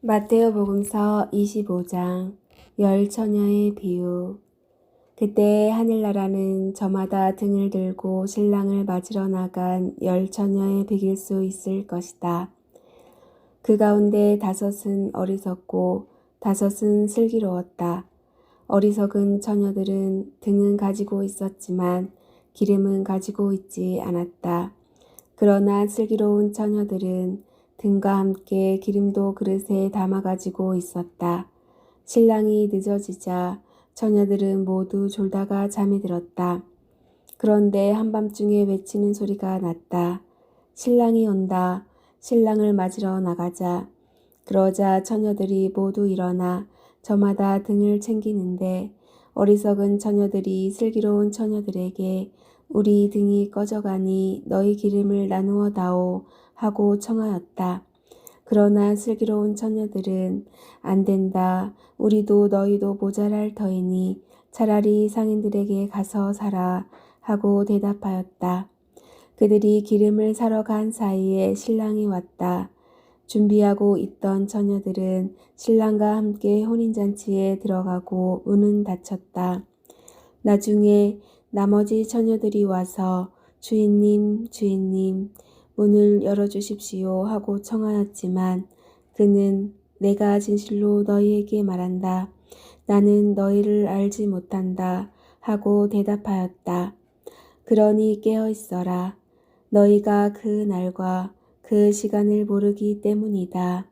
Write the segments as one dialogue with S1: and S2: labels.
S1: 마태복음서 25장 열 처녀의 비유. 그때 하늘나라는 저마다 등을 들고 신랑을 맞으러 나간 열 처녀에 비길 수 있을 것이다. 그 가운데 5은 어리석고 5은 슬기로웠다. 어리석은 처녀들은 등은 가지고 있었지만 기름은 가지고 있지 않았다. 그러나 슬기로운 처녀들은 등과 함께 기름도 그릇에 담아 가지고 있었다. 신랑이 늦어지자 처녀들은 모두 졸다가 잠이 들었다. 그런데 한밤중에 외치는 소리가 났다. 신랑이 온다. 신랑을 맞으러 나가자. 그러자 처녀들이 모두 일어나 저마다 등을 챙기는데 어리석은 처녀들이 슬기로운 처녀들에게 우리 등이 꺼져가니 너희 기름을 나누어 다오 하고 청하였다. 그러나 슬기로운 처녀들은 안 된다. 우리도 너희도 모자랄 터이니 차라리 상인들에게 가서 사라 하고 대답하였다. 그들이 기름을 사러 간 사이에 신랑이 왔다. 준비하고 있던 처녀들은 신랑과 함께 혼인잔치에 들어가고 문은 닫혔다. 나중에 나머지 처녀들이 와서 주인님, 주인님, 문을 열어주십시오 하고 청하였지만 그는 내가 진실로 너희에게 말한다. 나는 너희를 알지 못한다 하고 대답하였다. 그러니 깨어 있어라. 너희가 그 날과 그 시간을 모르기 때문이다.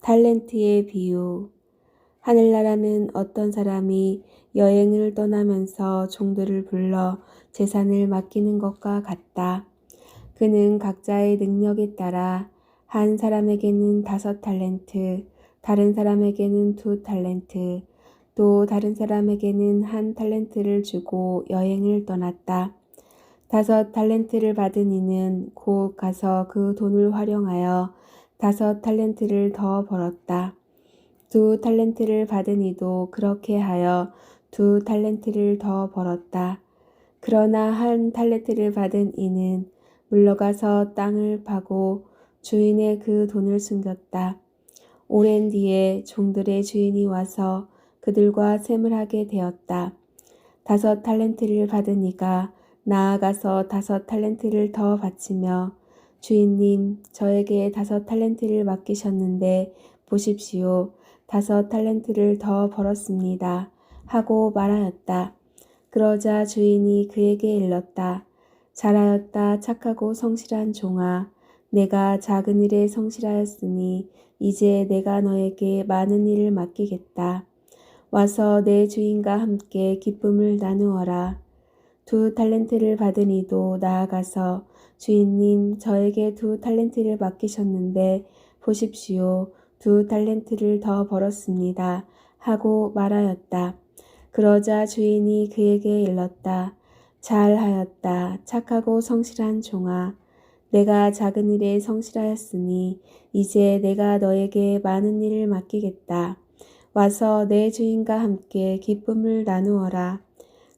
S1: 달란트의 비유. 하늘나라는 어떤 사람이 여행을 떠나면서 종들을 불러 재산을 맡기는 것과 같다. 그는 각자의 능력에 따라 한 사람에게는 5달란트, 다른 사람에게는 2달란트, 또 다른 사람에게는 1달란트를 주고 여행을 떠났다. 5달란트를 받은 이는 곧 가서 그 돈을 활용하여 5달란트를 더 벌었다. 2달란트를 받은 이도 그렇게 하여 2달란트를 더 벌었다. 그러나 1달란트를 받은 이는 물러가서 땅을 파고 주인의 그 돈을 숨겼다. 오랜 뒤에 종들의 주인이 와서 그들과 셈을 되었다. 5달란트를 받은 이가 나아가서 5달란트를 더 바치며 주인님, 저에게 5달란트를 맡기셨는데 보십시오. 5달란트를 더 벌었습니다. 하고 말하였다. 그러자 주인이 그에게 일렀다. 잘하였다. 착하고 성실한 종아. 내가 작은 일에 성실하였으니 이제 내가 너에게 많은 일을 맡기겠다. 와서 내 주인과 함께 기쁨을 나누어라. 2달란트를 받은 이도 나아가서 주인님, 저에게 2달란트를 맡기셨는데 보십시오. 2달란트를 더 벌었습니다. 하고 말하였다. 그러자 주인이 그에게 일렀다. 잘하였다. 착하고 성실한 종아. 내가 작은 일에 성실하였으니 이제 내가 너에게 많은 일을 맡기겠다. 와서 내 주인과 함께 기쁨을 나누어라.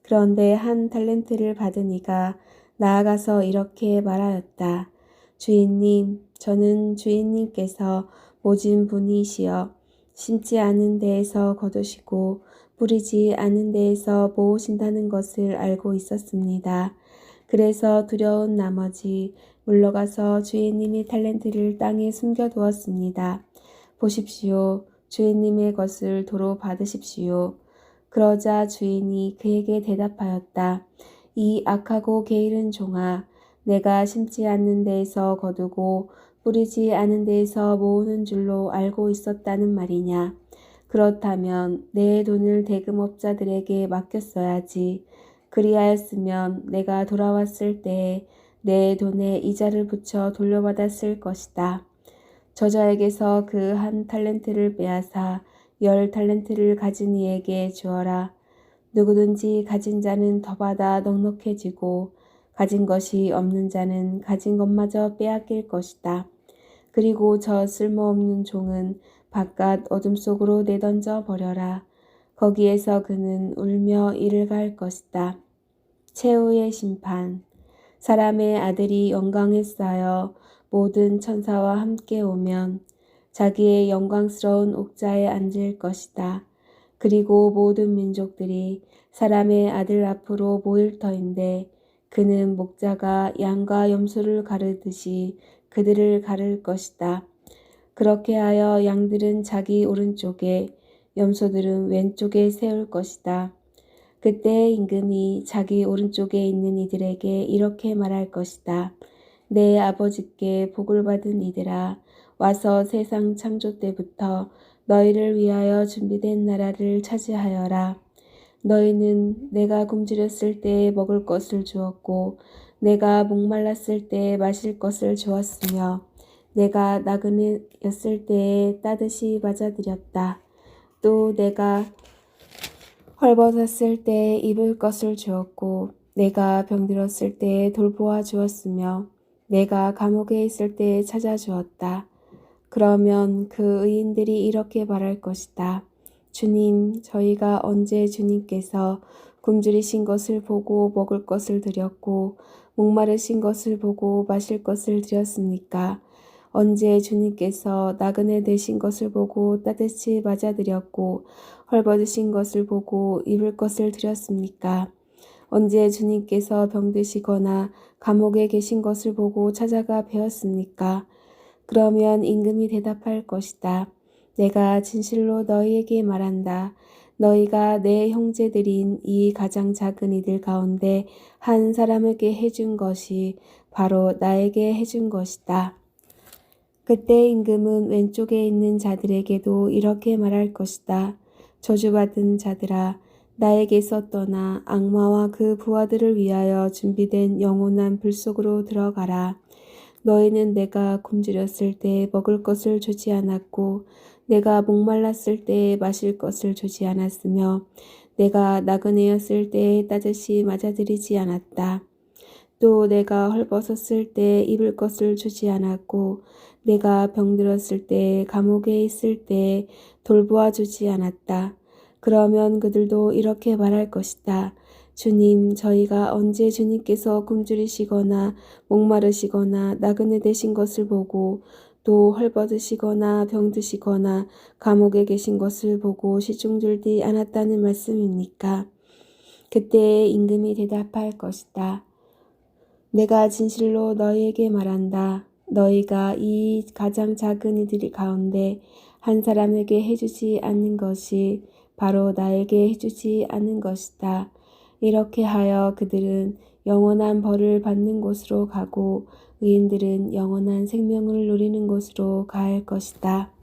S1: 그런데 1달란트를 받은 이가 나아가서 이렇게 말하였다. 주인님, 저는 주인님께서 모진 분이시여 심지 않은 데에서 거두시고 뿌리지 않은 데에서 모으신다는 것을 알고 있었습니다. 그래서 두려운 나머지 물러가서 주인님의 달란트를 땅에 숨겨두었습니다. 보십시오. 주인님의 것을 도로 받으십시오. 그러자 주인이 그에게 대답하였다. 이 악하고 게으른 종아, 내가 심지 않는 데에서 거두고 뿌리지 않은 데에서 모으는 줄로 알고 있었다는 말이냐. 그렇다면 내 돈을 대금업자들에게 맡겼어야지. 그리하였으면 내가 돌아왔을 때에 내 돈에 이자를 붙여 돌려받았을 것이다. 저자에게서 그 1달란트를 빼앗아 10달란트를 가진 이에게 주어라. 누구든지 가진 자는 더 받아 넉넉해지고 가진 것이 없는 자는 가진 것마저 빼앗길 것이다. 그리고 저 쓸모없는 종은 바깥 어둠 속으로 내던져 버려라. 거기에서 그는 울며 이를 갈 것이다. 최후의 심판. 사람의 아들이 영광에 쌓여 모든 천사와 함께 오면 자기의 영광스러운 옥좌에 앉을 것이다. 그리고 모든 민족들이 사람의 아들 앞으로 모일 터인데 그는 목자가 양과 염소를 가르듯이 그들을 가를 것이다. 그렇게 하여 양들은 자기 오른쪽에 염소들은 왼쪽에 세울 것이다. 그때 임금이 자기 오른쪽에 있는 이들에게 이렇게 말할 것이다. 내 아버지께 복을 받은 이들아, 와서 세상 창조 때부터 너희를 위하여 준비된 나라를 차지하여라. 너희는 내가 굶주렸을 때 먹을 것을 주었고 내가 목말랐을 때 마실 것을 주었으며 내가 나그네였을 때에 따뜻이 맞아들였다. 또 내가 헐벗었을 때 입을 것을 주었고 내가 병들었을 때에 돌보아 주었으며 내가 감옥에 있을 때에 찾아주었다. 그러면 그 의인들이 이렇게 말할 것이다. 주님, 저희가 언제 주님께서 굶주리신 것을 보고 먹을 것을 드렸고 목마르신 것을 보고 마실 것을 드렸습니까? 언제 주님께서 나그네 되신 것을 보고 따뜻이 맞아드렸고 헐벗으신 것을 보고 입을 것을 드렸습니까? 언제 주님께서 병드시거나 감옥에 계신 것을 보고 찾아가 배웠습니까? 그러면 임금이 대답할 것이다. 내가 진실로 너희에게 말한다. 너희가 내 형제들인 이 가장 작은 이들 가운데 한 사람에게 해준 것이 바로 나에게 해준 것이다. 그때 임금은 왼쪽에 있는 자들에게도 이렇게 말할 것이다. 저주받은 자들아, 나에게서 떠나 악마와 그 부하들을 위하여 준비된 영원한 불 속으로 들어가라. 너희는 내가 굶주렸을 때 먹을 것을 주지 않았고 내가 목말랐을 때 마실 것을 주지 않았으며 내가 나그네였을 때 따뜻이 맞아들이지 않았다. 또 내가 헐벗었을 때 입을 것을 주지 않았고 내가 병들었을 때 감옥에 있을 때 돌보아 주지 않았다. 그러면 그들도 이렇게 말할 것이다. 주님, 저희가 언제 주님께서 굶주리시거나 목마르시거나 나그네 되신 것을 보고 또 헐벗으시거나 병드시거나 감옥에 계신 것을 보고 시중 들지 않았다는 말씀입니까? 그때 임금이 대답할 것이다. 내가 진실로 너희에게 말한다. 너희가 이 가장 작은 이들 가운데 한 사람에게 해주지 않는 것이 바로 나에게 해주지 않는 것이다. 이렇게 하여 그들은 영원한 벌을 받는 곳으로 가고 의인들은 영원한 생명을 누리는 곳으로 갈 것이다.